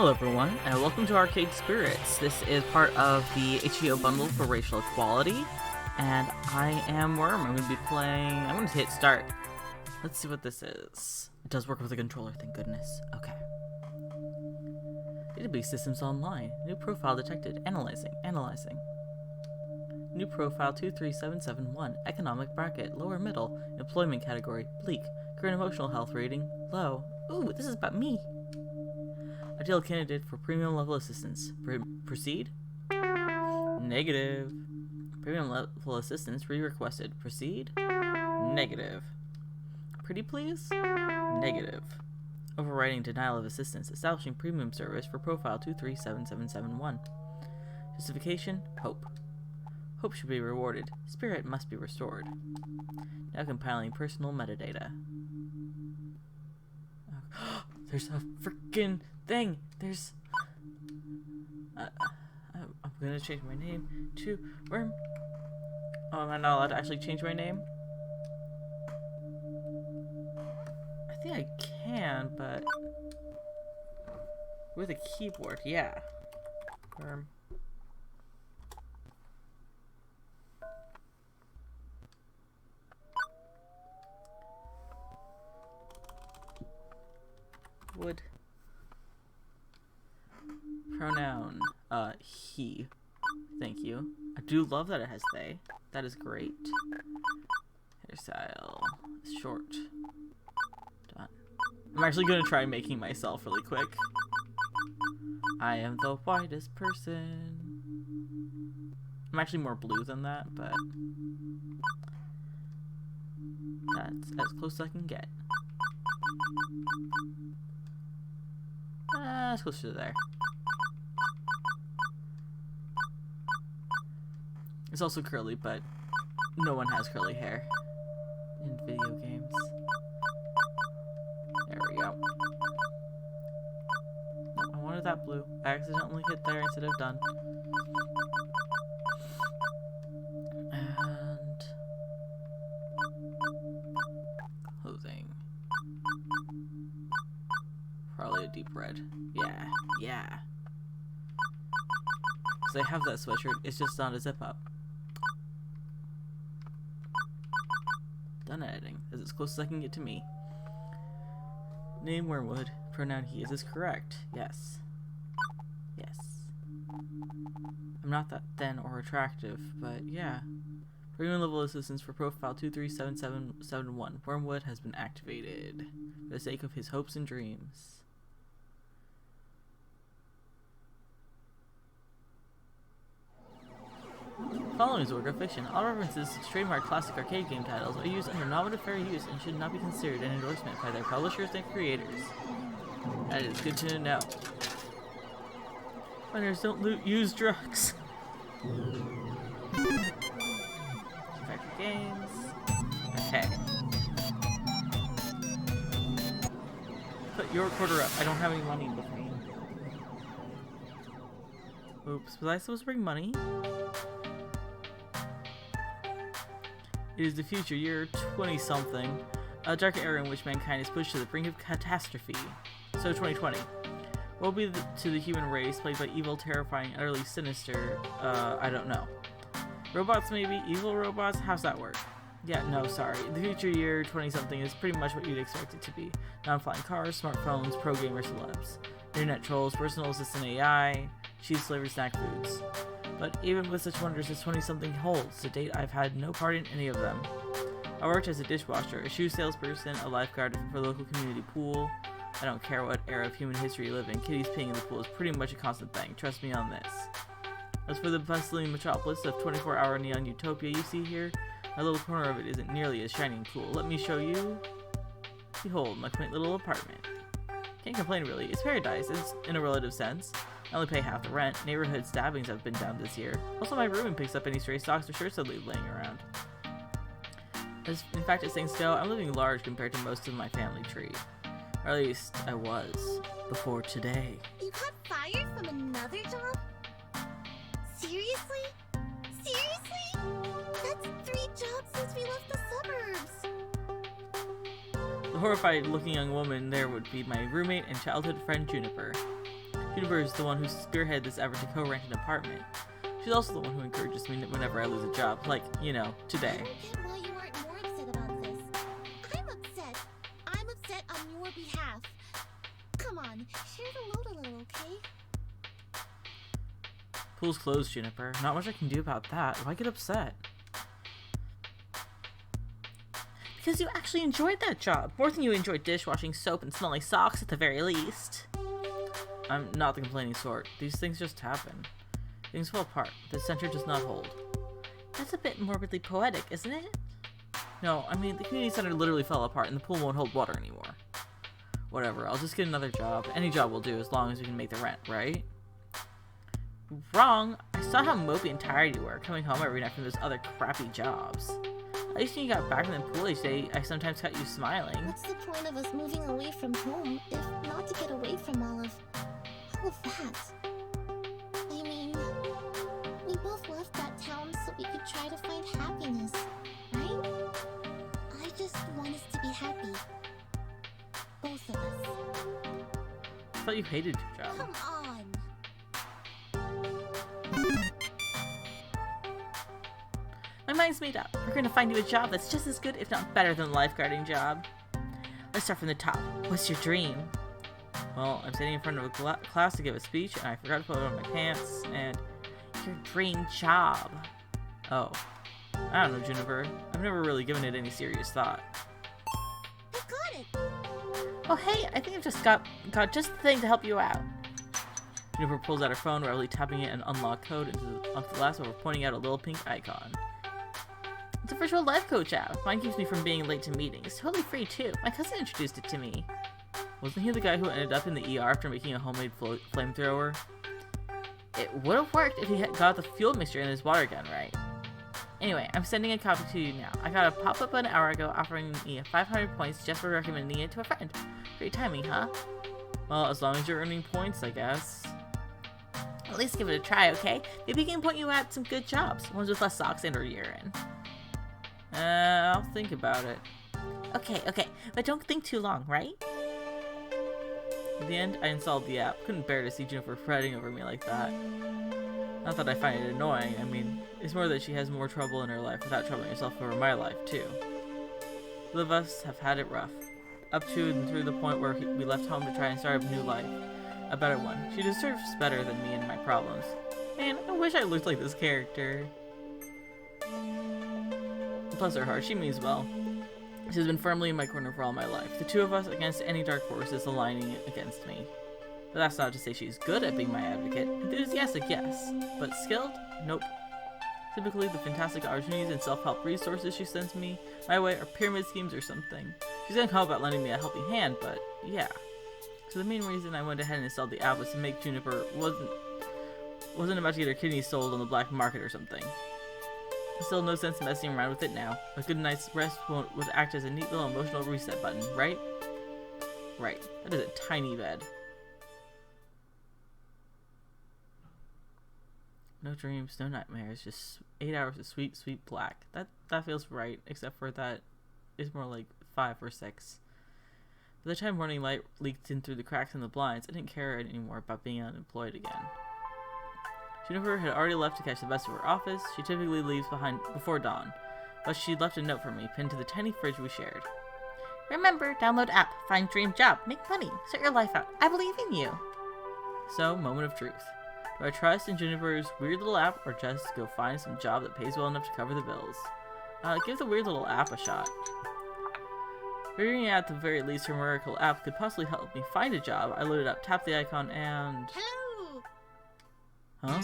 Hello everyone, and welcome to Arcade Spirits. This is part of the HBO bundle for racial equality, and I am Worm. I'm going to be playing... I'm going to hit start. Let's see what this is. It does work with a controller, thank goodness. Okay. Database systems online. New profile detected. Analyzing. New profile 23771. Economic bracket. Lower middle. Employment category. Bleak. Current emotional health rating. Low. Ooh, this is about me. Ideal candidate for premium level assistance. Proceed? Negative. Premium level assistance re-requested. Proceed? Negative. Pretty please? Negative. Overriding denial of assistance. Establishing premium service for profile 237771. Justification? Hope. Hope should be rewarded. Spirit must be restored. Now compiling personal metadata. There's a freaking thing. There's... I'm gonna change my name to Worm. Oh, am I not allowed to actually change my name? I think I can, but... with a keyboard, yeah. Worm. Would. Pronoun, he. Thank you. I do love that it has they. That is great. Hairstyle. Short. Done. I'm actually gonna try making myself really quick. I am the whitest person. I'm actually more blue than that, but that's as close as I can get. It's closer to there. It's also curly, but no one has curly hair in video games. There we go. No, I wanted that blue. I accidentally hit there instead of done. And clothing. Probably a deep red. Yeah. Because I have that sweatshirt, it's just not a zip up. Done editing, as it's close as I can get to me. Name Wormwood, pronoun he. Is this correct? Yes. I'm not that thin or attractive, but yeah. Premium level assistance for profile 237771. Wormwood has been activated for the sake of his hopes and dreams. Following is a work of fiction. All references to trademark classic arcade game titles are used under nominative fair use and should not be considered an endorsement by their publishers and creators. That is good to know. Runners don't use drugs. Factory games. Okay. Put your quarter up. I don't have any money with me. Oops, was I supposed to bring money? It is the future, year 20-something, a dark era in which mankind is pushed to the brink of catastrophe. So 2020. What will be to the human race, played by evil, terrifying, utterly sinister, I don't know. Robots maybe? Evil robots? How's that work? Yeah, no, sorry. The future year 20-something is pretty much what you'd expect it to be. Non-flying cars, smartphones, pro gamer celebs, internet trolls, personal assistant AI, cheese-flavored snack foods. But even with such wonders as 20-something holds, to date I've had no part in any of them. I worked as a dishwasher, a shoe salesperson, a lifeguard for a local community pool. I don't care what era of human history you live in, kitties peeing in the pool is pretty much a constant thing, trust me on this. As for the bustling metropolis of 24-hour neon utopia you see here, my little corner of it isn't nearly as shiny and cool. Let me show you. Behold, my quaint little apartment. Can't complain really, it's paradise, it's in a relative sense. I only pay half the rent. Neighborhood stabbings have been down this year. Also, my roommate picks up any stray socks or shirts I leave laying around. In fact, as things go, I'm living large compared to most of my family tree. Or at least, I was. Before today. You got fired from another job? Seriously? That's 3 jobs since we left the suburbs. The horrified-looking young woman there would be my roommate and childhood friend Juniper. Juniper is the one who spearheaded this effort to co-rent an apartment. She's also the one who encourages me whenever I lose a job, like, you know, today. I don't get why you aren't more upset about this. I'm upset. I'm upset on your behalf. Come on, share the load a little, okay? Pool's closed, Juniper. Not much I can do about that. Why get upset? Because you actually enjoyed that job. More than you enjoyed dishwashing, soap, and smelly socks at the very least. I'm not the complaining sort. These things just happen. Things fall apart. The center does not hold. That's a bit morbidly poetic, isn't it? No, I mean, the community center literally fell apart and the pool won't hold water anymore. Whatever, I'll just get another job. Any job will do as long as we can make the rent, right? Wrong! I saw how mopey and tired you were coming home every night from those other crappy jobs. At least when you got back from the pool each day, I sometimes caught you smiling. What's the point of us moving away from home if not to get away from all of that? I mean, we both left that town so we could try to find happiness, right? I just want us to be happy. Both of us. I thought you hated your job. Come on! My mind's made up. We're gonna find you a job that's just as good, if not better, than the lifeguarding job. Let's start from the top. What's your dream? Well, I'm sitting in front of a class to give a speech, and I forgot to put on my pants, and... Your dream job. Oh. I don't know, Juniper. I've never really given it any serious thought. I got it! Oh, hey, I think I've just got just the thing to help you out. Juniper pulls out her phone, rapidly tapping it and unlock code onto the glass before pointing out a little pink icon. It's a virtual life coach app. Mine keeps me from being late to meetings. It's totally free, too. My cousin introduced it to me. Wasn't he the guy who ended up in the ER after making a homemade flamethrower? It would have worked if he had got the fuel mixture in his water gun right. Anyway, I'm sending a copy to you now. I got a pop-up an hour ago offering me 500 points just for recommending it to a friend. Great timing, huh? Well, as long as you're earning points, I guess. At least give it a try, okay? Maybe he can point you at some good jobs. Ones with less socks and or urine. I'll think about it. Okay. But don't think too long, right? In the end, I installed the app. Couldn't bear to see Jennifer fretting over me like that. Not that I find it annoying. I mean, it's more that she has more trouble in her life without troubling herself over my life, too. Both of us have had it rough. Up to and through the point where we left home to try and start a new life. A better one. She deserves better than me and my problems. Man, I wish I looked like this character. Bless her heart, she means well. She has been firmly in my corner for all my life. The two of us against any dark forces aligning against me. But that's not to say she's good at being my advocate. Enthusiastic, yes. But skilled? Nope. Typically, the fantastic opportunities and self-help resources she sends me my way are pyramid schemes or something. She's gonna come about lending me a helping hand, but yeah. So the main reason I went ahead and installed the app was to make Juniper wasn't about to get her kidneys sold on the black market or something. Still no sense messing around with it now. A good night's rest would act as a neat little emotional reset button, right? Right. That is a tiny bed. No dreams, no nightmares, just 8 hours of sweet, sweet black. That feels right, except for that it's more like 5 or 6. By the time morning light leaked in through the cracks in the blinds, I didn't care anymore about being unemployed again. Jennifer had already left to catch the bus to her office. She typically leaves before dawn, but she left a note for me, pinned to the tiny fridge we shared. Remember, download app, find dream job, make money, start your life out. I believe in you. So, moment of truth. Do I trust in Jennifer's weird little app, or just go find some job that pays well enough to cover the bills? Give the weird little app a shot. Figuring out at the very least her miracle app could possibly help me find a job, I loaded up, tapped the icon, and... Hello! Huh?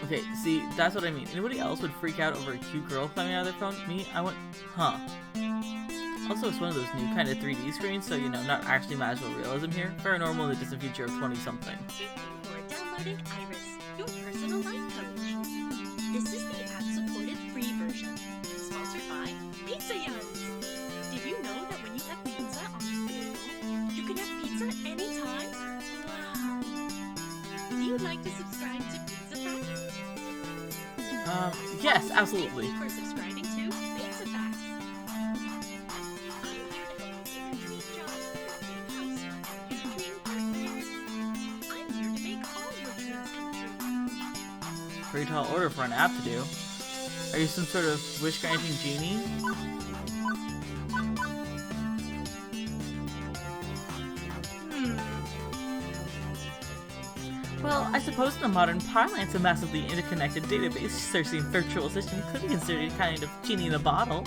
Okay, see, that's what I mean. Anybody else would freak out over a cute girl climbing out of their phone? Me, I went, huh. Also, it's one of those new kind of 3D screens, so, you know, not actually magical realism here. Paranormal in the distant future of 20-something. You're downloading Iris, your personal life coach. This is the app-supported free version, sponsored by Pizza Yuns. Did you know that when you have pizza on the go, you can have pizza anytime? Wow. Would you like to subscribe to Pizza Facts? Yes, absolutely. Thank you for subscribing to Pizza Facts. I'm here to help you get your dream job. House Pretty tall order for an app to do. Are you some sort of wish-granting genie? Well, I suppose in the modern parlance, a massively interconnected database searching virtual assistant could be considered a kind of genie in a bottle.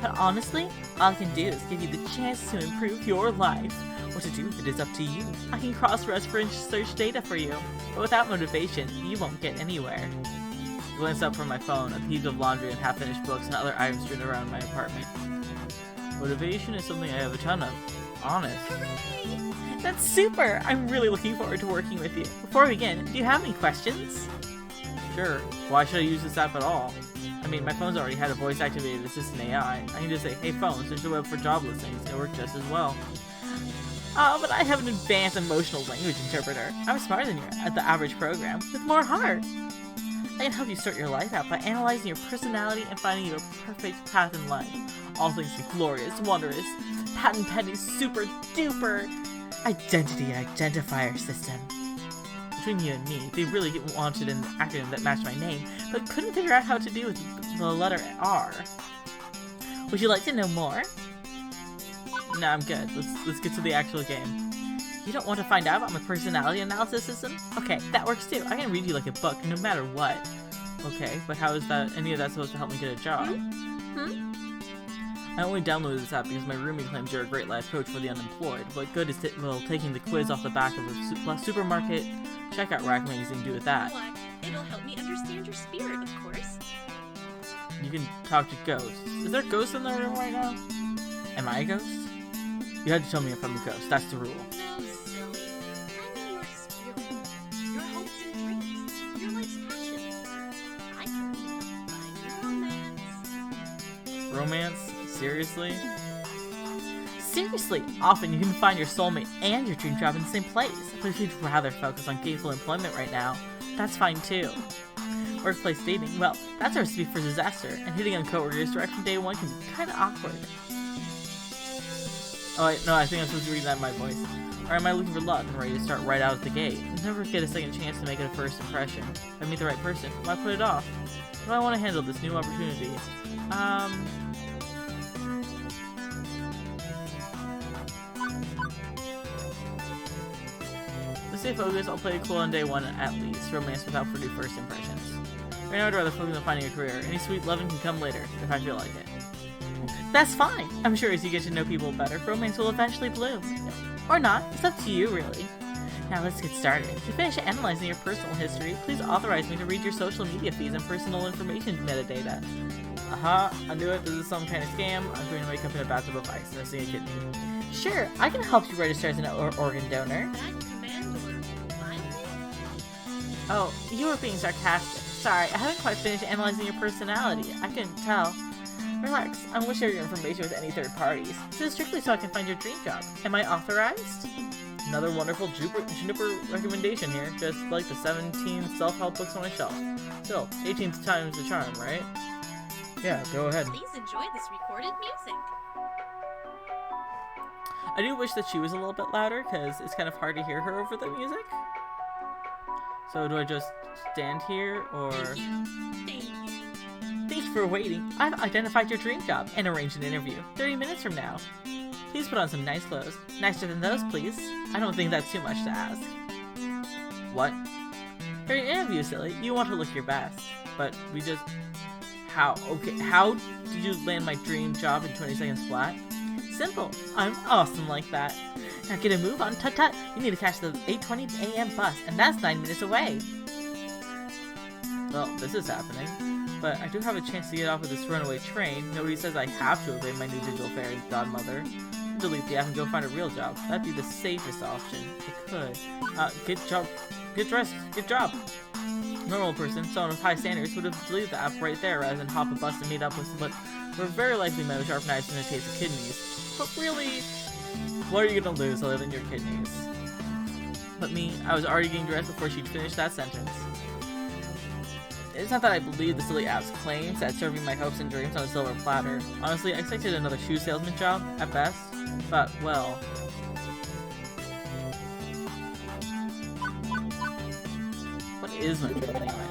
But honestly, all I can do is give you the chance to improve your life. What to do with it is up to you. I can cross-reference search data for you, but without motivation, you won't get anywhere. I glanced up from my phone at the heap of laundry and half-finished books and other items strewn around my apartment. Motivation is something I have a ton of. Honest. That's super! I'm really looking forward to working with you. Before we begin, do you have any questions? Sure. Why should I use this app at all? I mean, my phone's already had a voice-activated assistant AI. I can just say, hey phone, search the web for job listings. It'll work just as well. Oh, but I have an advanced emotional language interpreter. I'm smarter than the average program, with more heart. I can help you sort your life out by analyzing your personality and finding your perfect path in life. All things be glorious, wondrous, patent-pending, super-duper identity identifier system. Between you and me, they really wanted an acronym that matched my name, but couldn't figure out how to do with the letter R. Would you like to know more? No, I'm good. Let's get to the actual game. You don't want to find out about my personality analysis system? Okay, that works too. I can read you like a book, no matter what. Okay, but how is that any of that supposed to help me get a job? I only downloaded this app because my roomie claims you're a great life coach for the unemployed. What good is taking the quiz off the back of a supermarket checkout rack magazine do with that? What? It'll help me understand your spirit, of course. You can talk to ghosts. Is there ghosts in the room right now? Am I a ghost? You had to tell me if I'm a ghost. That's the rule. No, silly. I mean your spirit. Your hopes and dreams. Your life's passions. I can find romance. Romance? Seriously? Seriously, often you can find your soulmate and your dream job in the same place. But if you'd rather focus on gainful employment right now, that's fine too. Workplace dating, well, that's a recipe for disaster, and hitting on coworkers direct from day one can be kinda awkward. Oh wait, no, I think I'm supposed to read that in my voice. Or am I looking for love and ready to start right out of the gate? Never get a second chance to make it a first impression. If I meet the right person, why put it off? How do I want to handle this new opportunity? Let's stay focused. I'll play it cool on day one at least. Romance without pretty first impressions. Right now I'd rather focus on finding a career. Any sweet loving can come later, if I feel like it. That's fine! I'm sure as you get to know people better, romance will eventually bloom. Or not, it's up to you really. Now let's get started. To finish analyzing your personal history, please authorize me to read your social media feeds and personal information metadata. Aha, I knew it, this is some kind of scam. I'm going to wake up in a bathtub of ice, nursing a kidney. Sure, I can help you register as an organ donor. That command or violate? Oh, you were being sarcastic. Sorry, I haven't quite finished analyzing your personality. I couldn't tell. Relax, I won't share your information with any third parties. This is strictly so I can find your dream job. Am I authorized? Another wonderful Juniper recommendation here, just like the 17 self-help books on my shelf. Still, 18th time's the charm, right? Yeah, go ahead. Please enjoy this recorded music. I do wish that she was a little bit louder, because it's kind of hard to hear her over the music. So do I just stand here, or... Thank you. Thank you. Thanks for waiting. I've identified your dream job and arranged an interview 30 minutes from now. Please put on some nice clothes. Nicer than those, please. I don't think that's too much to ask. What? For your interview, silly, you want to look your best. But we just... How? Okay, how did you land my dream job in 20 seconds flat? Simple. I'm awesome like that. Now get a move on. Tut-tut. You need to catch the 8:20 a.m. bus, and that's 9 minutes away. Well, this is happening. But I do have a chance to get off of this runaway train. Nobody says I have to obey my new digital fairy godmother. Delete the app and go find a real job. That'd be the safest option. It could. Get job. Get dressed. Get job. Normal person, someone with high standards, would have deleted the app right there rather than hop a bus and meet up with what were very likely men with sharp knives and a taste of kidneys. But really, what are you gonna lose other than your kidneys? But me, I was already getting dressed before she'd finished that sentence. It's not that I believe the silly app's claims that serving my hopes and dreams on a silver platter. Honestly, I expected another shoe salesman job, at best. But, well... What is my dream anyway?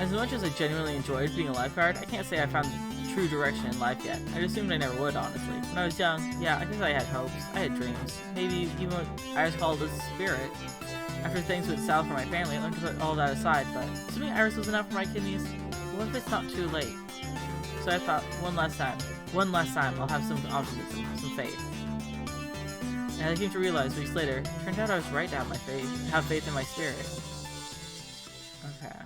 As much as I genuinely enjoyed being a lifeguard, I can't say I found the true direction in life yet. I assumed I never would, honestly. When I was young, yeah, I guess I had hopes. I had dreams. Maybe even what Iris called a spirit. After things went south for my family, I learned to put all that aside, but assuming Iris was enough for my kidneys, what if it's not too late? So I thought, one last time, I'll have some optimism, some faith. And I came to realize weeks later, it turned out I was right to have faith in my spirit. Okay.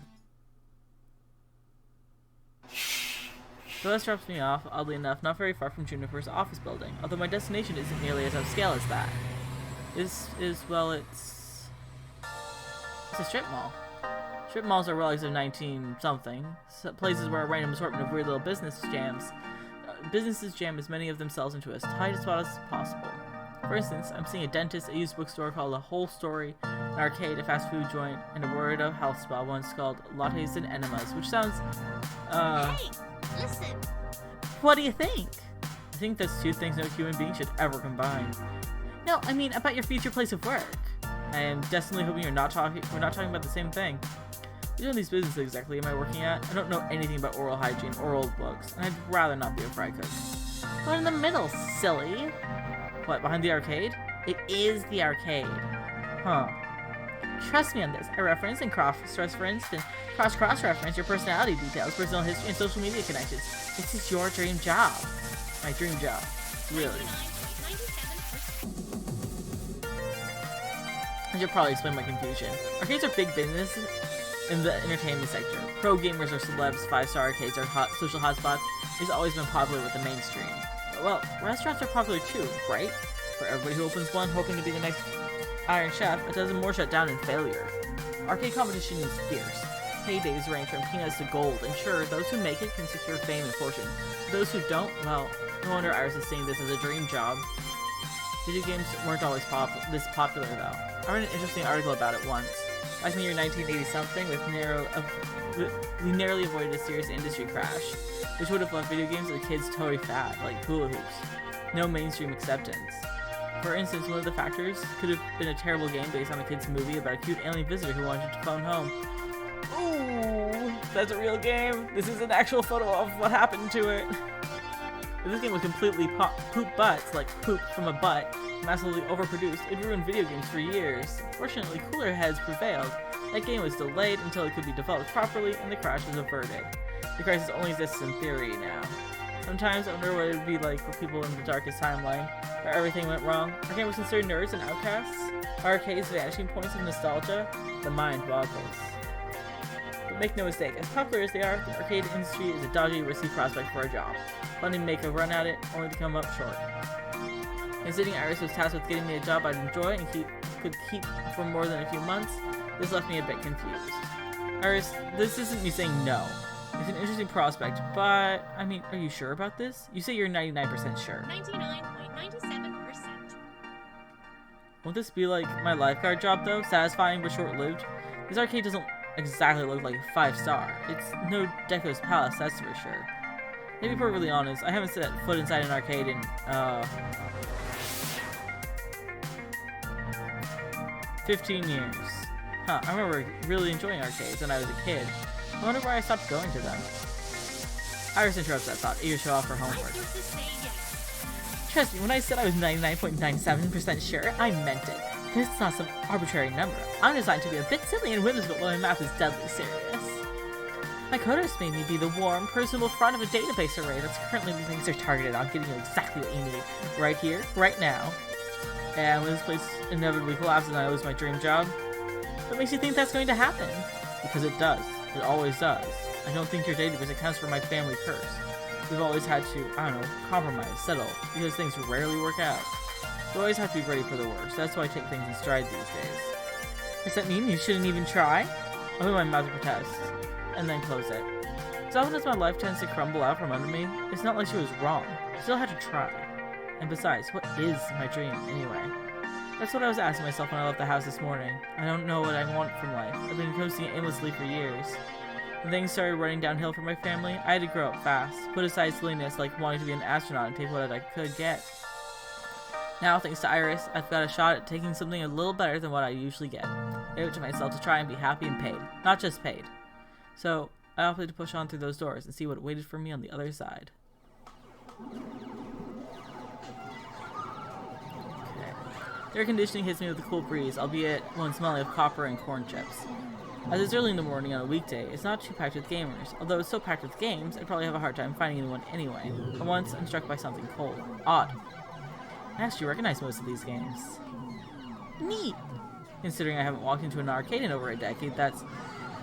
So this drops me off, oddly enough, not very far from Juniper's office building, although my destination isn't nearly as upscale as that. Well, it's a strip mall. Strip malls are relics of 19-something, places where a random assortment of weird little businesses jam as many of themselves into as tight a spot as possible. For instance, I'm seeing a dentist, a used bookstore called A Whole Story, an arcade, a fast food joint, and a word of health spa once called Lattes and Enemas, which sounds, Hey, listen. What do you think? I think that's two things no human being should ever combine. No, I mean about your future place of work. I am definitely hoping we're not talking about the same thing. Which one of these businesses exactly am I working at? I don't know anything about oral hygiene or old books, and I'd rather not be a fry cook. One in the middle, silly. What, behind the arcade? It is the arcade. Huh. Trust me on this. I reference and cross-reference and cross-reference your personality details, personal history, and social media connections. This is your dream job. My dream job. Really. I should probably explain my confusion. Arcades are big business in the entertainment sector. Pro gamers or celebs, 5-star arcades are social hotspots. It's always been popular with the mainstream. Well, restaurants are popular too, right? For everybody who opens one hoping to be the next Iron Chef, a dozen more shut down in failure. Arcade competition is fierce. Paydays range from peanuts to gold, and sure, those who make it can secure fame and fortune. For those who don't, well, no wonder Iris is seeing this as a dream job. Video games weren't always this popular though. I read an interesting article about it once. Back in the year 1980-something, we narrowly avoided a serious industry crash, which would have left video games as a kid's toy fad, like hula hoops. No mainstream acceptance. For instance, one of the factors could have been a terrible game based on a kid's movie about a cute alien visitor who wanted to phone home. Ooh, that's a real game. This is an actual photo of what happened to it. If this game was completely poop butts, like poop from a butt, massively overproduced, it ruined video games for years. Fortunately, cooler heads prevailed. That game was delayed until it could be developed properly, and the crash was averted. The crisis only exists in theory now. Sometimes I wonder what it would be like for people in the darkest timeline, where everything went wrong. Our game was considered nerds and outcasts. Arcades vanishing points of nostalgia. The mind boggles. But make no mistake, as popular as they are, the arcade industry is a dodgy, risky prospect for a job. Planning to make a run at it, only to come up short. Considering Iris was tasked with getting me a job I'd enjoy and could keep for more than a few months, this left me a bit confused. Iris, this isn't me saying no. It's an interesting prospect, but, I mean, are you sure about this? You say you're 99% sure. 99.97%. Won't this be like my lifeguard job, though? Satisfying but short-lived? This arcade doesn't exactly look like a 5-star. It's no Deco's Palace, that's for sure. To be perfectly honest, I haven't set foot inside an arcade in, 15 years. Huh, I remember really enjoying arcades when I was a kid. I wonder why I stopped going to them. Iris interrupts that thought, eager to show off her homework. Trust me, when I said I was 99.97% sure, I meant it. This is not some arbitrary number. I'm designed to be a bit silly and whimsical, but my math is deadly serious. My coders made me be the warm, personable front of a database array that's currently things are targeted on getting you exactly what you need. Right here, right now. And when this place inevitably collapses and I lose my dream job, what makes you think that's going to happen? Because it does. It always does. I don't think your database accounts for my family curse. We've always had to, I don't know, compromise, settle, because things rarely work out. We always have to be ready for the worst. That's why I take things in stride these days. Does that mean you shouldn't even try? Open my mouth to protest, and then close it. As often as my life tends to crumble out from under me, it's not like she was wrong. I still had to try. And besides, what is my dream, anyway? That's what I was asking myself when I left the house this morning. I don't know what I want from life. I've been coasting aimlessly for years. When things started running downhill for my family, I had to grow up fast, put aside silliness like wanting to be an astronaut and take what I could get. Now, thanks to Iris, I've got a shot at taking something a little better than what I usually get. I owe it to myself to try and be happy and paid. Not just paid. So, I opted to push on through those doors and see what waited for me on the other side. Okay. The air conditioning hits me with a cool breeze, albeit one smelling of copper and corn chips. As it's early in the morning on a weekday, it's not too packed with gamers. Although it's so packed with games, I'd probably have a hard time finding anyone anyway. At once, I'm struck by something cold. Odd. I actually recognize most of these games. Neat! Considering I haven't walked into an arcade in over a decade, that's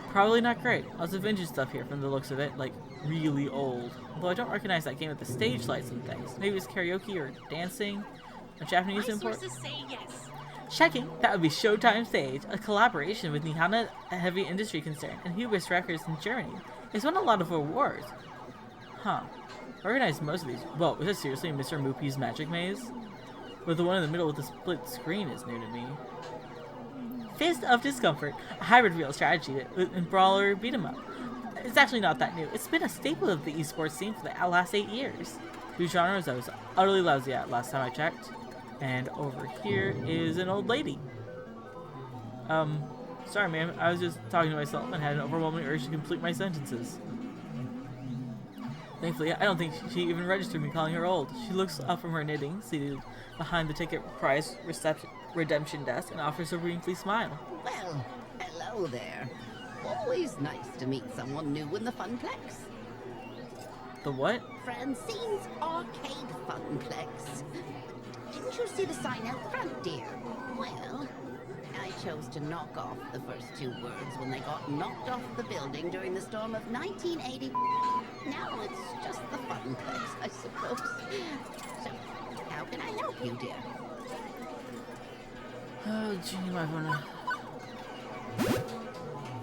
probably not great. Lots of vintage stuff here from the looks of it, like really old. Although I don't recognize that game with the stage lights and things. Maybe it's karaoke or dancing? A Japanese import? My sources say yes. Checking, that would be Showtime Stage, a collaboration with Nihana Heavy Industry Concern and Hubris Records in Germany. It's won a lot of awards. Huh. I recognize most of these. Whoa, is this seriously Mr. Moopy's Magic Maze? But the one in the middle with the split screen is new to me. Fist of Discomfort, a hybrid real strategy and brawler beat 'em up. It's actually not that new. It's been a staple of the esports scene for the last 8 years. Two genres I was utterly lousy at last time I checked. And over here is an old lady. Sorry ma'am, I was just talking to myself and had an overwhelming urge to complete my sentences. Thankfully, I don't think she even registered me calling her old. She looks up from her knitting, seated behind the ticket price redemption desk, and offers a wrinkly smile. Well, hello there. Always nice to meet someone new in the Funplex. The what? Francine's Arcade Funplex. Didn't you see the sign out front, dear? Well, I chose to knock off the first 2 words when they got knocked off the building during the storm of 1980. Now it's just the Funplex, I suppose. So, how can I help you, dear? Oh, gee, my phone.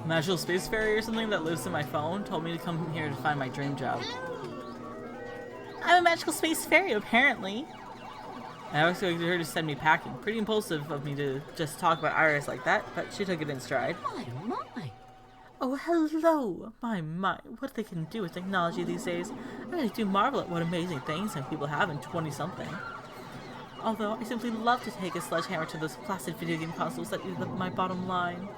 Magical Space Fairy or something that lives in my phone told me to come here to find my dream job. I'm a magical space fairy, apparently. I expected her to send me packing. Pretty impulsive of me to just talk about Iris like that, but she took it in stride. My. Oh, hello! My, what they can do with technology these days. I really do marvel at what amazing things some people have in 20-something. Although, I simply love to take a sledgehammer to those plastic video game consoles that eat my bottom line.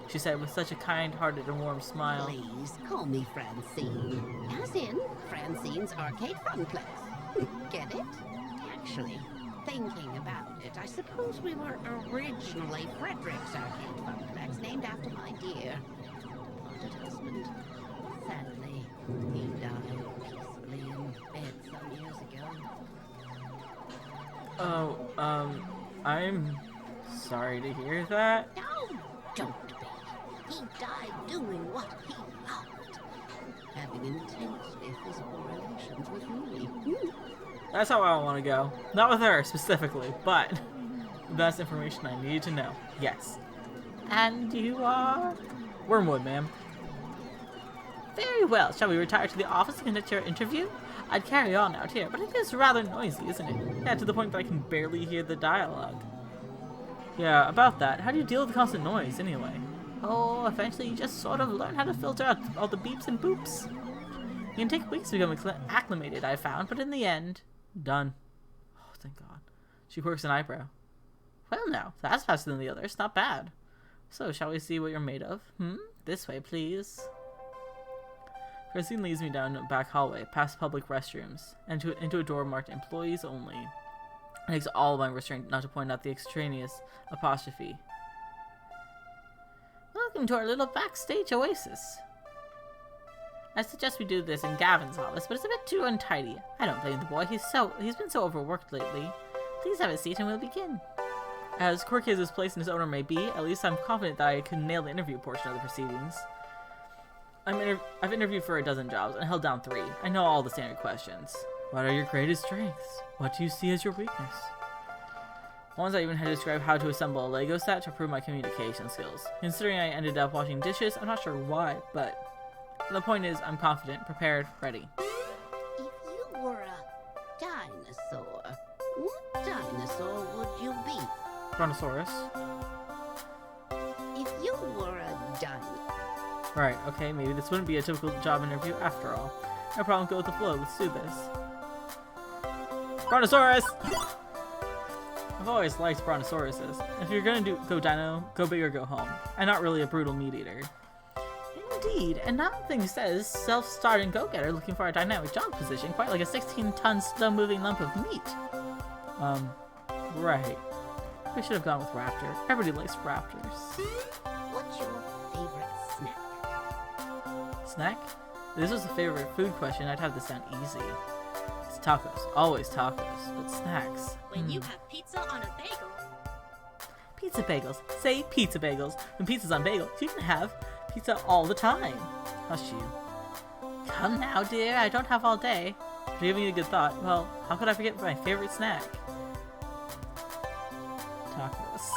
She said with such a kind-hearted and warm smile. Please, call me Francine. As in, Francine's Arcade Funplex. Get it? Actually, thinking about it, I suppose we were originally Frederick's Arcade Funplex, named after my dear departed husband. Sadly, he died peacefully in bed some years ago. Oh, I'm sorry to hear that. No, don't be. He died doing what he loved. Having intensely physical relations with me. That's how I want to go. Not with her, specifically, but that's information I need to know. Yes. And you are? Wormwood, ma'am. Very well. Shall we retire to the office and conduct your interview? I'd carry on out here, but it is rather noisy, isn't it? Yeah, to the point that I can barely hear the dialogue. Yeah, about that. How do you deal with the constant noise, anyway? Oh, eventually you just sort of learn how to filter out all the beeps and boops. It can take weeks to become acclimated, I found, but in the end, done. Oh, thank God. She quirks an eyebrow. Well now, that's faster than the others. Not bad. So, shall we see what you're made of? This way, please. Francine leads me down a back hallway, past public restrooms, and into a door marked Employees Only. It takes all of my restraint not to point out the extraneous apostrophe. Welcome to our little backstage oasis. I suggest we do this in Gavin's office, but it's a bit too untidy. I don't blame the boy. He's been so overworked lately. Please have a seat and we'll begin. As quirky as this place and its owner may be, at least I'm confident that I can nail the interview portion of the proceedings. I've interviewed for a dozen jobs and held down 3. I know all the standard questions. What are your greatest strengths? What do you see as your weakness? Once I even had to describe how to assemble a Lego set to prove my communication skills. Considering I ended up washing dishes, I'm not sure why, but the point is I'm confident, prepared, ready. If you were a dinosaur, what dinosaur would you be? Brontosaurus. If you were a dinosaur... Right, okay, maybe this wouldn't be a typical job interview after all. No problem, go with the flow, let's do this. Brontosaurus! I've always liked Brontosauruses. If you're gonna go dino, go big or go home. I'm not really a brutal meat eater. Indeed, and nothing says self-starting go-getter looking for a dynamic job position quite like a 16-ton slow-moving lump of meat. Right. We should have gone with raptor. Everybody likes raptors. What's your favorite snack? Snack? If this was a favorite food question, I'd have this down easy. It's tacos. Always tacos. But snacks. When you have pizza on a bagel, Pizza bagels. Say pizza bagels. When pizza's on bagels, you can have pizza all the time. Hush you. Come now, dear. I don't have all day. If you're giving me a good thought, well, how could I forget my favorite snack? Tacos.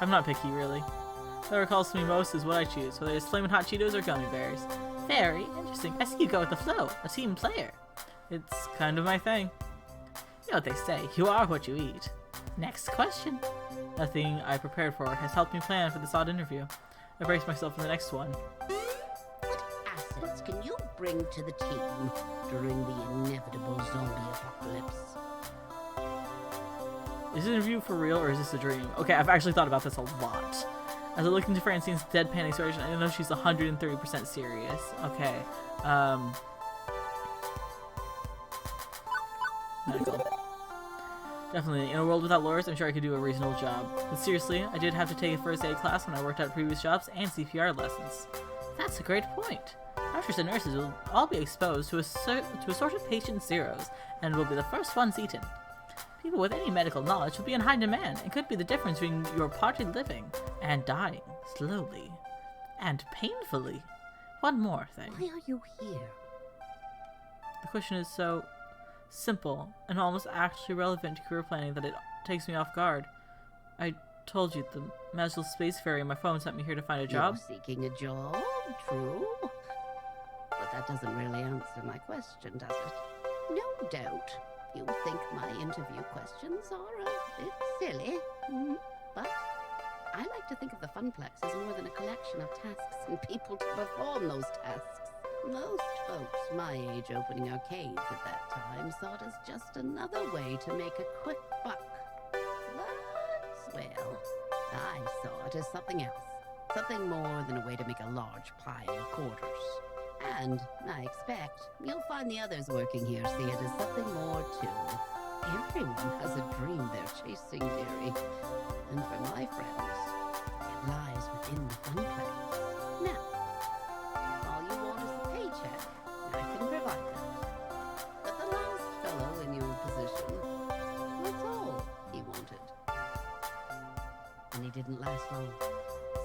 I'm not picky, really. Whatever calls to me most is what I choose, whether it's Flamin' Hot Cheetos or gummy bears. Very interesting. I see you go with the flow. A team player. It's kind of my thing. You know what they say, you are what you eat. Next question. Nothing I prepared for has helped me plan for this odd interview. I brace myself for the next one. What assets can you bring to the team during the inevitable zombie apocalypse? Is this interview for real or is this a dream? Okay, I've actually thought about this a lot. As I look into Francine's deadpan expression, I know she's 130% serious. Okay, medical. Definitely, in a world without lawyers, I'm sure I could do a reasonable job. But seriously, I did have to take a first aid class when I worked at previous jobs and CPR lessons. That's a great point. Doctors and nurses will all be exposed to a sort of patient zeros, and will be the first ones eaten. People with any medical knowledge will be in high demand, and could be the difference between your party living and dying slowly and painfully. One more thing. Why are you here? The question is so simple and almost actually relevant to career planning that it takes me off guard. I told you, the magical space fairy on my phone sent me here to find a job. You're seeking a job, true. But that doesn't really answer my question, does it? No doubt you think my interview questions are a bit silly, but I like to think of the Funplex as more than a collection of tasks and people to perform those tasks. Most folks my age opening arcades at that time saw it as just another way to make a quick buck. But, well, I saw it as something else. Something more than a way to make a large pile of quarters. And I expect you'll find the others working here see it as something more too. Everyone has a dream they're chasing, dearie. And for my friends, it lies within the Funplex. Now, all you want is a paycheck. I can provide that. But the last fellow in your position, that's all he wanted. And he didn't last long.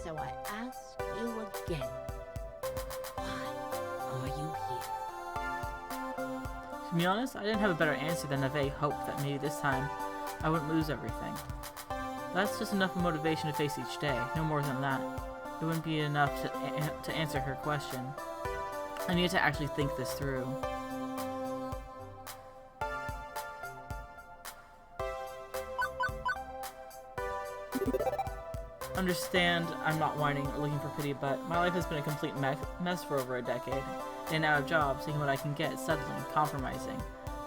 So I ask you again, why are you here? To be honest, I didn't have a better answer than a vague hope that maybe this time I wouldn't lose everything. That's just enough motivation to face each day, no more than that. It wouldn't be enough to answer her question. I needed to actually think this through. Understand, I'm not whining or looking for pity, but my life has been a complete mess for over a decade. In and out of jobs, taking what I can get, settling, compromising.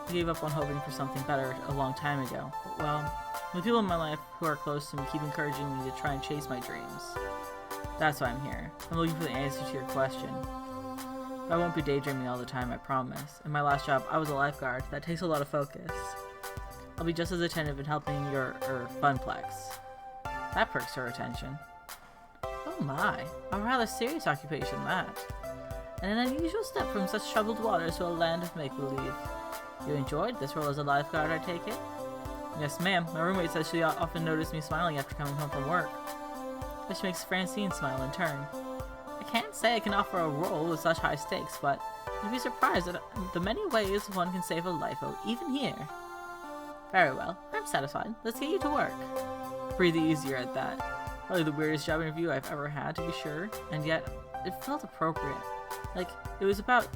I gave up on hoping for something better a long time ago. But, well, the people in my life who are close to me keep encouraging me to try and chase my dreams. That's why I'm here. I'm looking for the answer to your question. But I won't be daydreaming all the time, I promise. In my last job, I was a lifeguard. That takes a lot of focus. I'll be just as attentive in helping your Funplex. That perks her attention. Oh my, a rather serious occupation that. And an unusual step from such troubled waters to a land of make-believe. You enjoyed this role as a lifeguard, I take it? Yes, ma'am. My roommate says she often noticed me smiling after coming home from work. Which makes Francine smile in turn. I can't say I can offer a role with such high stakes, but you'd be surprised at the many ways one can save a life, even here. Very well, I'm satisfied. Let's get you to work. Breathe easier at that. Probably the weirdest job interview I've ever had, to be sure, and yet it felt appropriate. Like, it was about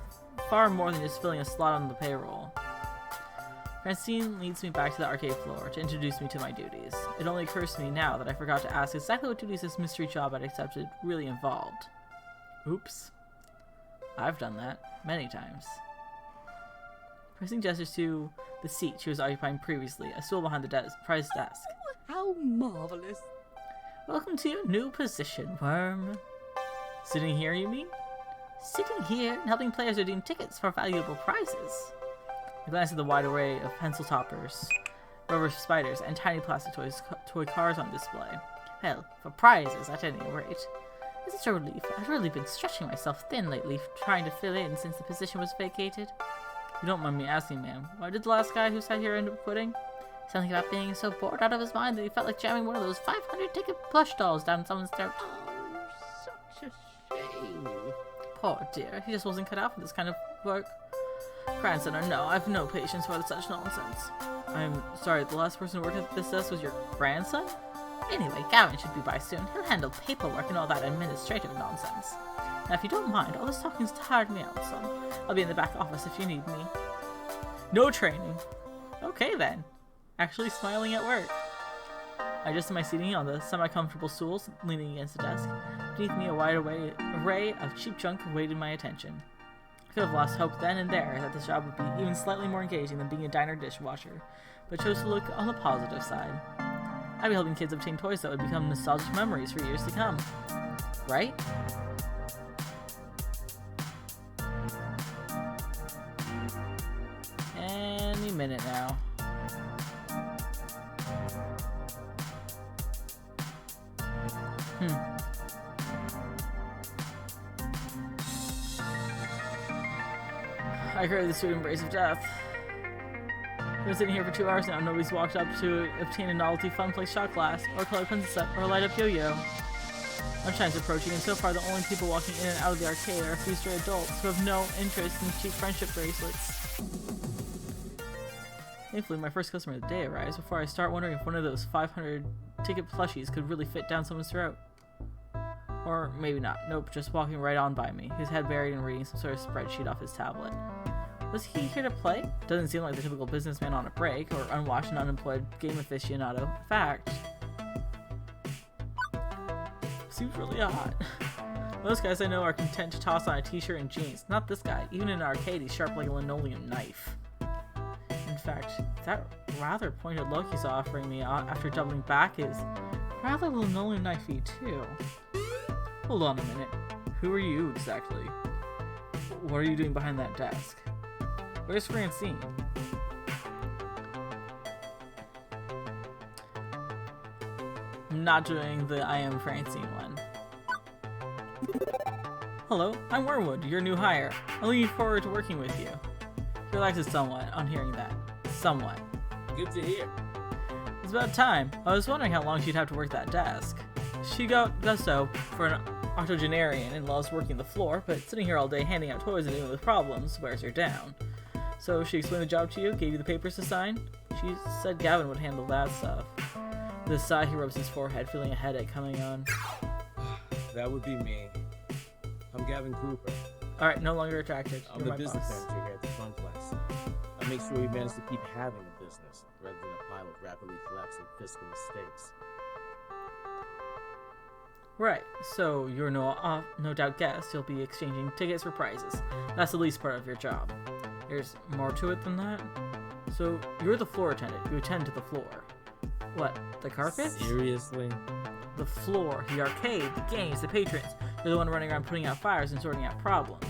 far more than just filling a slot on the payroll. Francine leads me back to the arcade floor to introduce me to my duties. It only occurs to me now that I forgot to ask exactly what duties this mystery job I'd accepted really involved. Oops. I've done that many times. Francine gestures to the seat she was occupying previously, a stool behind the prize desk. How marvelous. Welcome to your new position, Worm. Sitting here, you mean? Sitting here and helping players redeem tickets for valuable prizes. I glanced at the wide array of pencil toppers, rubber spiders, and tiny plastic toy cars on display. Hell, for prizes at any rate. It's such a relief. I've really been stretching myself thin lately, trying to fill in since the position was vacated. You don't mind me asking, ma'am, why did the last guy who sat here end up quitting? Something about being so bored out of his mind that he felt like jamming one of those 500-ticket plush dolls down someone's throat. Oh, such a shame. Poor dear, he just wasn't cut out for this kind of work. Grandson or no, I've no patience for such nonsense. I'm sorry, the last person who worked at this desk was your grandson? Anyway, Gavin should be by soon. He'll handle paperwork and all that administrative nonsense. Now, if you don't mind, all this talking's tired me out some. I'll be in the back office if you need me. No training. Okay then. Actually smiling at work. I adjusted my seating on the semi-comfortable stools leaning against the desk. Beneath me, a wide array of cheap junk awaited my attention. I could have lost hope then and there that this job would be even slightly more engaging than being a diner dishwasher, but chose to look on the positive side. I'd be helping kids obtain toys that would become nostalgic memories for years to come. Right? Any minute now. I created the sweet embrace of death. I've been sitting here for 2 hours now. Nobody's walked up to obtain a novelty fun play shot glass, or a colored pencil set, or a light up yo-yo. Lunchtime's approaching, and so far the only people walking in and out of the arcade are a few stray adults who have no interest in cheap friendship bracelets. Thankfully, my first customer of the day arrives before I start wondering if one of those 500-ticket plushies could really fit down someone's throat. Or maybe not. Nope, just walking right on by me, his head buried and reading some sort of spreadsheet off his tablet. Was he here to play? Doesn't seem like the typical businessman on a break, or unwashed and unemployed game aficionado. In fact, seems really hot. Most guys I know are content to toss on a t-shirt and jeans. Not this guy. Even in an arcade, he's sharp like a linoleum knife. In fact, that rather pointed look he's offering me after doubling back is rather linoleum knifey too. Hold on a minute. Who are you exactly? What are you doing behind that desk? Where's Francine? I'm not doing the I am Francine one. Hello, I'm Wormwood, your new hire. I'm looking forward to working with you. He relaxes somewhat on hearing that. Somewhat. Good to hear. It's about time. I was wondering how long she'd have to work that desk. She got gusto for an octogenarian and loves working the floor, but sitting here all day handing out toys and dealing with problems wears her down. So she explained the job to you, gave you the papers to sign? She said Gavin would handle that stuff. With a sigh, he rubs his forehead, feeling a headache coming on. That would be me. I'm Gavin Cooper. Alright, no longer attracted. I'm You're the my business boss. manager here at the Funplex. I make sure we manage to keep having a business rather than a pile of rapidly collapsing fiscal mistakes. Right, so you're no doubt guest. You'll be exchanging tickets for prizes. That's the least part of your job. There's more to it than that. So you're the floor attendant. You attend to the floor. What, the carpet? Seriously? The floor, the arcade, the games, the patrons. You're the one running around putting out fires and sorting out problems.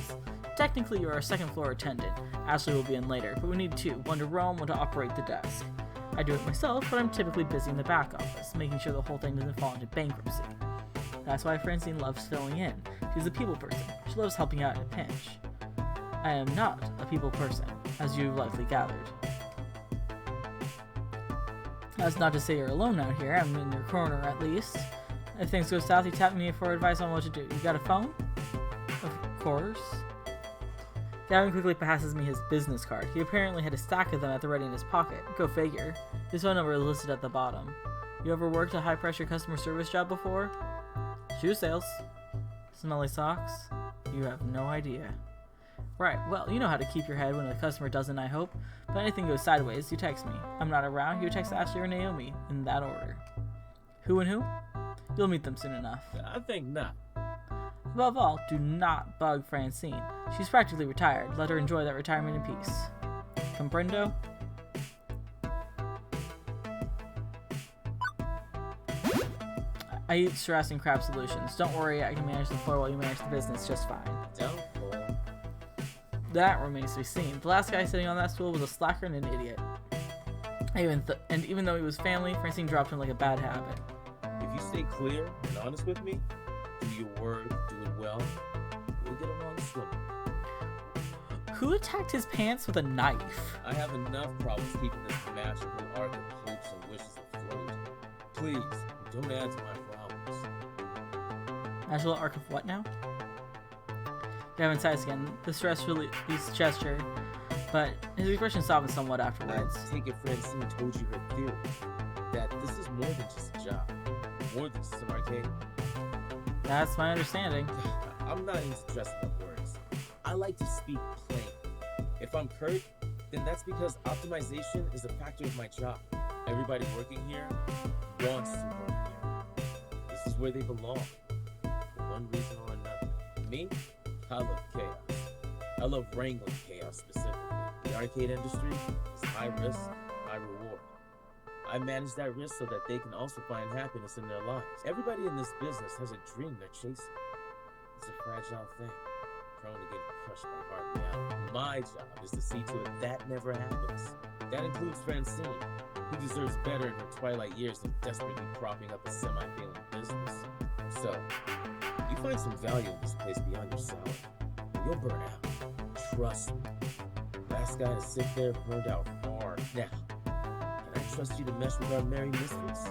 Technically, you're our second floor attendant. Ashley will be in later, but we need two. One to roam, one to operate the desk. I do it myself, but I'm typically busy in the back office, making sure the whole thing doesn't fall into bankruptcy. That's why Francine loves filling in. She's a people person. She loves helping out in a pinch. I am not a people person, as you've likely gathered. That's not to say you're alone out here. I'm in your corner, at least. If things go south, you tap me for advice on what to do. You got a phone? Of course. Gavin quickly passes me his business card. He apparently had a stack of them at the ready in his pocket. Go figure. His phone number is listed at the bottom. You ever worked a high-pressure customer service job before? Shoe sales. Smelly socks. You have no idea. Right, well, you know how to keep your head when a customer doesn't, I hope. But anything goes sideways, you text me. I'm not around, you text Ashley or Naomi, in that order. Who and who? You'll meet them soon enough. I think not. Above all, do not bug Francine. She's practically retired. Let her enjoy that retirement in peace. Comprendo? I eat stress and crab solutions. Don't worry, I can manage the floor while you manage the business just fine. Doubtful. That remains to be seen. The last guy sitting on that stool was a slacker and an idiot. And even though he was family, Francine dropped him like a bad habit. If you stay clear and honest with me, do your work, do it well, we'll get along swimming. Who attacked his pants with a knife? I have enough problems keeping this magical arc of hopes and wishes afloat. Please, don't add to my problems. Magical arc of what now? Gavin sighs again. The stress release gesture, but his expression softened somewhat afterwards. I take it Francine told you her theory, that this is more than just a job, more than just an arcade. That's my understanding. I'm not into dressing up words. I like to speak plain. If I'm curt, then that's because optimization is a factor of my job. Everybody working here wants to work here. This is where they belong, for one reason or another. Me? I love chaos. I love wrangling chaos specifically. The arcade industry is high risk, high reward. I manage that risk so that they can also find happiness in their lives. Everybody in this business has a dream they're chasing. It's a fragile thing, prone to getting crushed by hard reality. My job is to see to it that never happens. That includes Francine, who deserves better in her twilight years than desperately propping up a semi-failing business. So, you find some value in this place beyond yourself, you'll burn out. Trust me. Last guy to sit there burned out hard. Now, can I trust you to mesh with our merry mistress?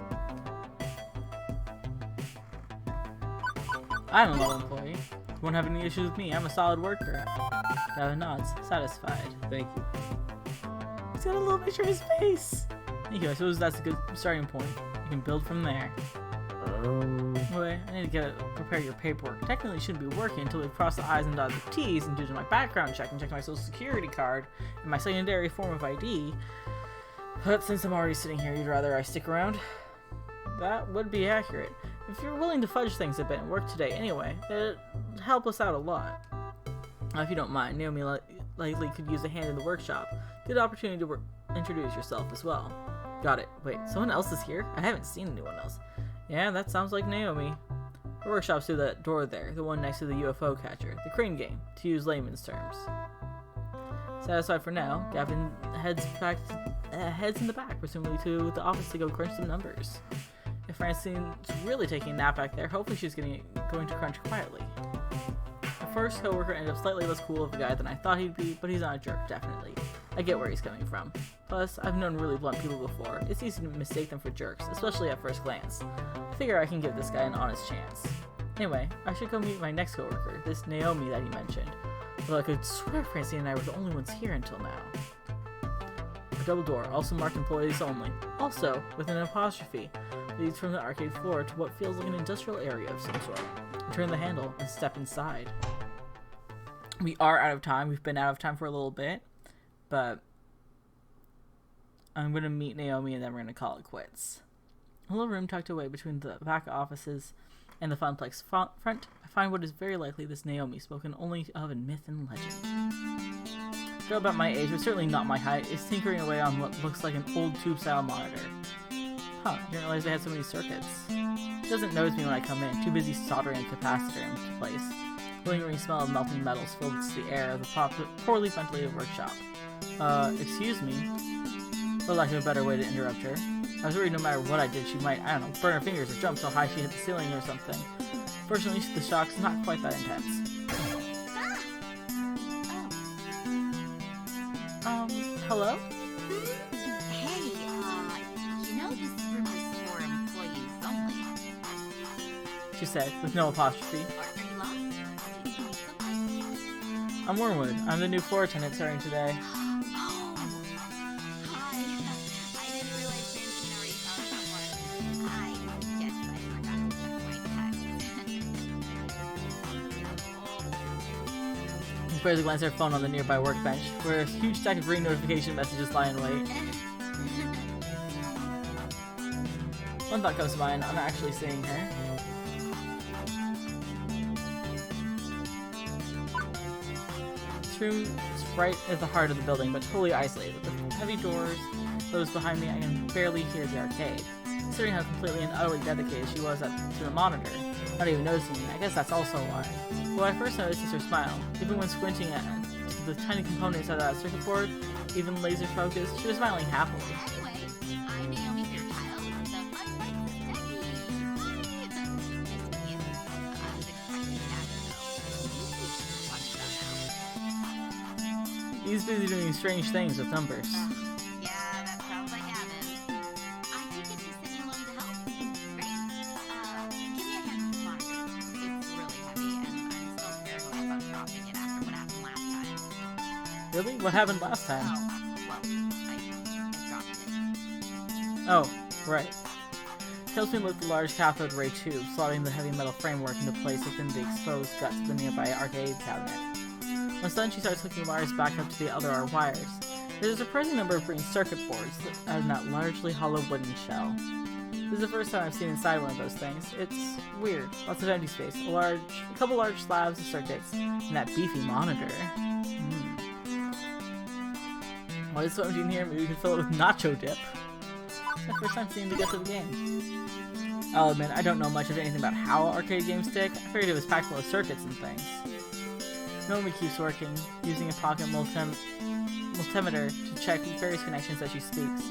I'm a low employee. You won't have any issues with me. I'm a solid worker. Gavin nods, satisfied. Thank you. He's got a little picture of his face. Thank you. I suppose that's a good starting point. You can build from there. Wait, I need to prepare your paperwork. Technically, you shouldn't be working until we've crossed the I's and dotted the T's and do my background check and check my social security card and my secondary form of ID. But since I'm already sitting here, you'd rather I stick around? That would be accurate. If you're willing to fudge things a bit and work today anyway, it'd help us out a lot. If you don't mind, Naomi likely could use a hand in the workshop. Good opportunity to introduce yourself as well. Got it. Wait, someone else is here? I haven't seen anyone else. Yeah, that sounds like Naomi. Her workshop's through that door there, the one next to the UFO catcher, the crane game, to use layman's terms. Satisfied for now, Gavin heads in the back, presumably to the office to go crunch some numbers. If Francine's really taking a nap back there, hopefully she's going to crunch quietly. The first coworker ended up slightly less cool of a guy than I thought he'd be, but he's not a jerk, definitely. I get where he's coming from. Plus, I've known really blunt people before. It's easy to mistake them for jerks, especially at first glance. I figure I can give this guy an honest chance. Anyway, I should go meet my next coworker, this Naomi that he mentioned. Though I could swear Francine and I were the only ones here until now. A double door, also marked employees only. Also, with an apostrophe, leads from the arcade floor to what feels like an industrial area of some sort. Turn the handle and step inside. We are out of time. We've been out of time for a little bit. But I'm going to meet Naomi and then we're going to call it quits. A little room tucked away between the back offices and the Funplex front, I find what is very likely this Naomi, spoken only of in myth and legend. A girl about my age, but certainly not my height, is tinkering away on what looks like an old tube-style monitor. Huh, didn't realize they had so many circuits. She doesn't notice me when I come in, too busy soldering a capacitor into place. The lingering smell of melting metals fills the air of the poorly ventilated workshop. Excuse me? For lack of a better way to interrupt her. I was worried no matter what I did, she might, I don't know, burn her fingers or jump so high she hit the ceiling or something. Fortunately, the shock's not quite that intense. Hello? Hey, you know this room is for employees only. She said, with no apostrophe. Are you lost? Did you need something? I'm Wormwood. I'm the new floor attendant starting today. Oh, hi. I didn't realize Francine already found someone. I guess I forgot to check my text. She barely glanced at her phone on the nearby workbench, where a huge stack of green notification messages lie in wait. One thought comes to mind, I'm actually seeing her. This room is right at the heart of the building, but totally isolated. With heavy doors closed behind me, I can barely hear the arcade. considering how completely and utterly dedicated she was to the monitor. Not even noticing me, I guess that's also why. What I first noticed is her smile. Even when squinting at the tiny components of that circuit board, even laser focused, she was smiling happily. Anyway, I'm Naomi Fairchild, the Fun Life Debbie. Nice to meet you. I was expecting that, though. He's busy doing strange things with numbers. Yeah, that sounds like Gavin. I take it you sent me along to help? Great. Give me a hand with the monitor. It's really heavy, and I'm still paranoid about dropping it after what happened last time. Really? What happened last time? Oh, well, I dropped it. Oh, right. Tailspin lit the large cathode ray tube, slotting the heavy metal framework into place within the exposed guts of the nearby arcade cabinet. Once done, she starts hooking wires back up to the other wires. There's a surprising number of green circuit boards out of that largely hollow wooden shell. This is the first time I've seen inside one of those things. It's weird. Lots of empty space, a couple large slabs of circuits, and that beefy monitor. What is something in here? Maybe we can fill it with nacho dip. It's my first time seeing to get to the game. I'll admit, I don't know much of anything about how arcade games tick. I figured it was packed full of circuits and things. Naomi keeps working, using a pocket multimeter to check various connections as she speaks.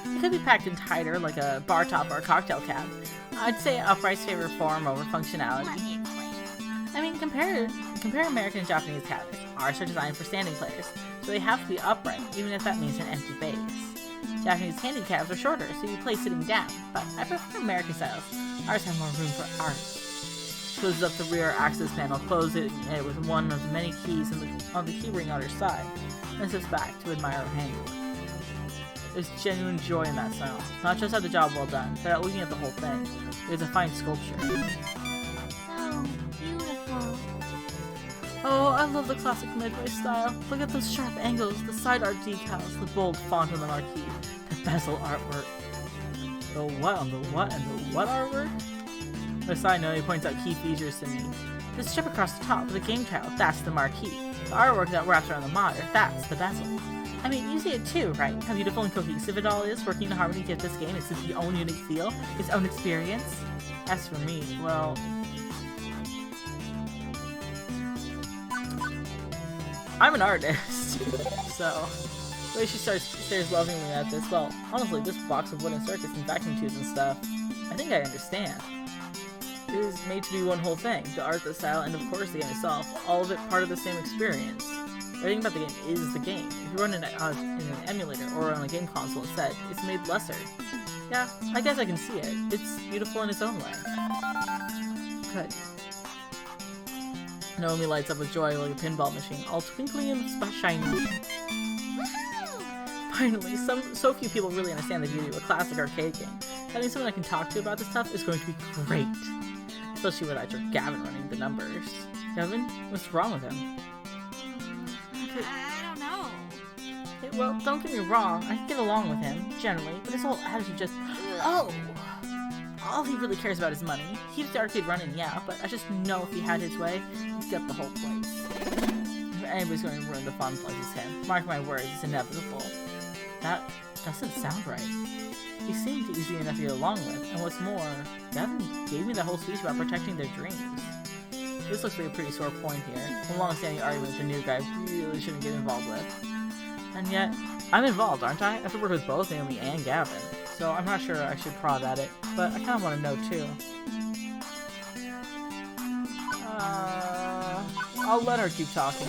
It could be packed in tighter, like a bar top or a cocktail cap. I'd say upright's favorite form over functionality. Let me explain. I mean, compare American and Japanese cabinets. Ours are designed for standing players, so they have to be upright, even if that means an empty base. Japanese handicaps are shorter, so you play sitting down, but I prefer American styles. Ours have more room for art. Closes up the rear access panel, closing it with one of the many keys on the keyring on her side, and sits back to admire her handiwork. There's genuine joy in that smile, not just at the job well done, but at looking at the whole thing. It's a fine sculpture. So beautiful. Oh, I love the classic Midway style. Look at those sharp angles, the side art decals, the bold font on the marquee, the bezel artwork. The what on the what and the what artwork? On a side note, he points out key features to me. The strip across the top of the game title, that's the marquee. The artwork that wraps around the monitor, that's the bezel. I mean, you see it too, right? How beautiful and cohesive it all is, working in harmony to give this game its own unique feel, its own experience. As for me, well... I'm an artist, so... The way she stares lovingly at this, well, honestly, this box of wooden circuits and vacuum tubes and stuff, I think I understand. It was made to be one whole thing, the art, the style, and of course the game itself, all of it part of the same experience. Everything about the game is the game. If you run it in an emulator or on a game console instead, it's made lesser. Yeah, I guess I can see it. It's beautiful in its own way. Good. Naomi lights up with joy like a pinball machine, all twinkly and shiny. Finally, so few people really understand the beauty of a classic arcade game. Having someone I can talk to about this stuff is going to be great. Especially without your Gavin running the numbers. Gavin? What's wrong with him? I don't know. Okay, well, don't get me wrong, I can get along with him, generally, but his whole attitude just... Oh! All he really cares about is money. He keeps the arcade running, yeah, but I just know if he had his way, he'd get the whole place. If anybody's going to ruin the fun place, it's him. Mark my words, it's inevitable. That doesn't sound right. He seemed easy enough to get along with, and what's more, Gavin gave me that whole speech about protecting their dreams. This looks like a pretty sore point here, a long-standing argument the new guy really shouldn't get involved with. And yet, I'm involved, aren't I? I have to work with both Naomi and Gavin, so I'm not sure I should prod at it, but I kind of want to know too. I'll let her keep talking.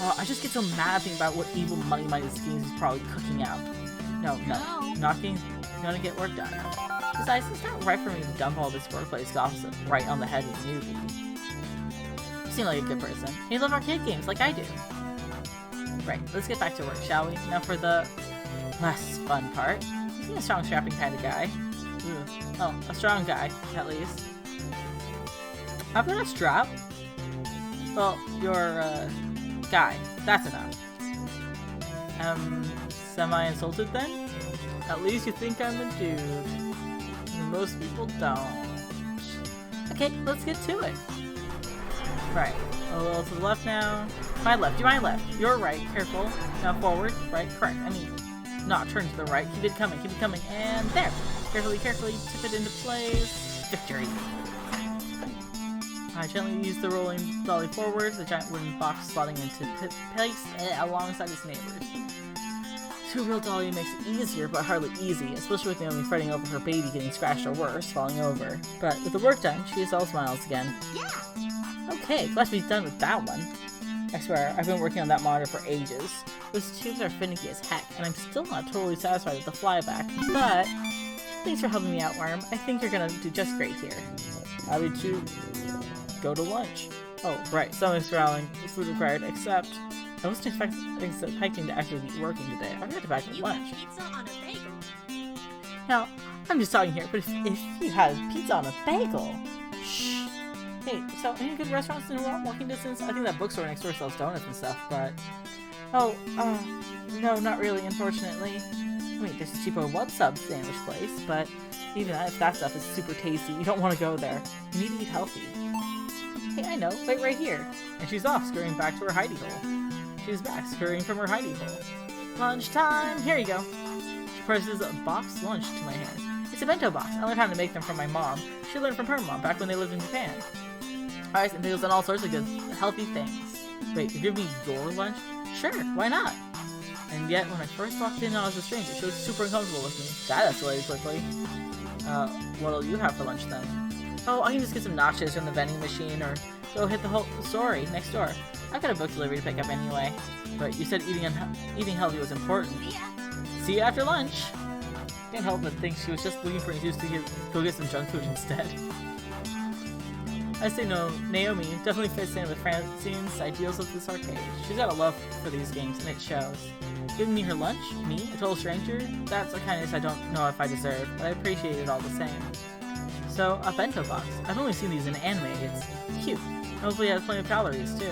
I just get so mad thinking about what evil money-minded schemes he's probably cooking out. No, not gonna get work done. Besides, it's not right for me to dump all this workplace gossip right on the head of the newbie. You seem like a good person. You love arcade games like I do. Right, let's get back to work, shall we? Now for the less fun part. He's a strong, strapping kind of guy. Oh, a strong guy, at least. I've got a strap? Well, you're guy. That's enough. Semi-insulted then? At least you think I'm a dude. And most people don't. Okay, let's get to it. Right, a little to the left now. My left, you my left. You're right, careful. Now forward, right, correct. I mean, not turn to the right. Keep it coming, and there. Carefully, carefully, tip it into place. Victory! I gently use the rolling dolly forwards, the giant wooden box slotting into place alongside its neighbors. Two-wheel dolly makes it easier, but hardly easy, especially with Naomi fretting over her baby getting scratched or worse, falling over. But with the work done, she is all smiles again. Yeah. Okay, glad to be done with that one. I swear, I've been working on that monitor for ages. Those tubes are finicky as heck, and I'm still not totally satisfied with the flyback, but thanks for helping me out, Worm. I think you're gonna do just great here. Happy to go to lunch. Oh, right, stomach's growling, food required, except I wasn't expecting to actually be working today. I forgot to pack for You lunch. have pizza on a bagel. Now, I'm just talking here, but if you had pizza on a bagel... Shh. Hey, so any good restaurants in walking distance? I think that bookstore next door sells donuts and stuff, but... Oh, no, not really, unfortunately. I mean, there's a cheapo one-sub sandwich place, but even if that stuff is super tasty, you don't want to go there. You need to eat healthy. Hey, I know, wait right here. And she's off, scurrying back to her hidey hole. She's back, scurrying from her hidey hole. Lunchtime! Here you go. She presses a box lunch to my hand. It's a bento box. I learned how to make them from my mom. She learned from her mom back when they lived in Japan. Rice and pickles and all sorts of good, healthy things. Wait, you're giving me your lunch? Sure, why not? And yet, when I first walked in, I was a stranger. She was super uncomfortable with me. That escalated quickly. What'll you have for lunch then? Oh, I can just get some nachos from the vending machine, or go hit the whole story next door. I've got a book delivery to pick up anyway. But you said eating healthy was important. See you after lunch! Can't help but think she was just looking for an excuse to go get some junk food instead. I say no, Naomi definitely fits in with Francine's ideals of this arcade. She's got a love for these games, and it shows. Giving me her lunch? Me? A total stranger? That's a kindness I don't know if I deserve, but I appreciate it all the same. So, a bento box. I've only seen these in anime. It's cute. Hopefully it has plenty of calories, too.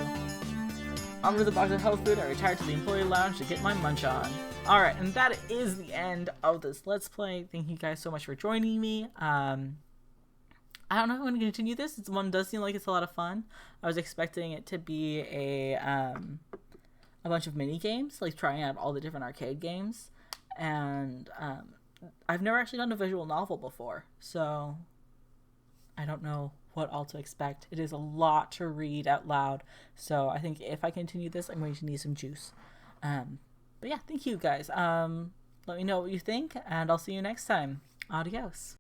Armed with a box of health food, I retired to the employee lounge to get my munch on. Alright, and that is the end of this Let's Play. Thank you guys so much for joining me. I don't know if I'm going to continue this. This one does seem like it's a lot of fun. I was expecting it to be a bunch of mini games, like trying out all the different arcade games. And I've never actually done a visual novel before, so I don't know what all to expect. It is a lot to read out loud, so I think if I continue this, I'm going to need some juice. But yeah, thank you guys. Let me know what you think, and I'll see you next time. Adios.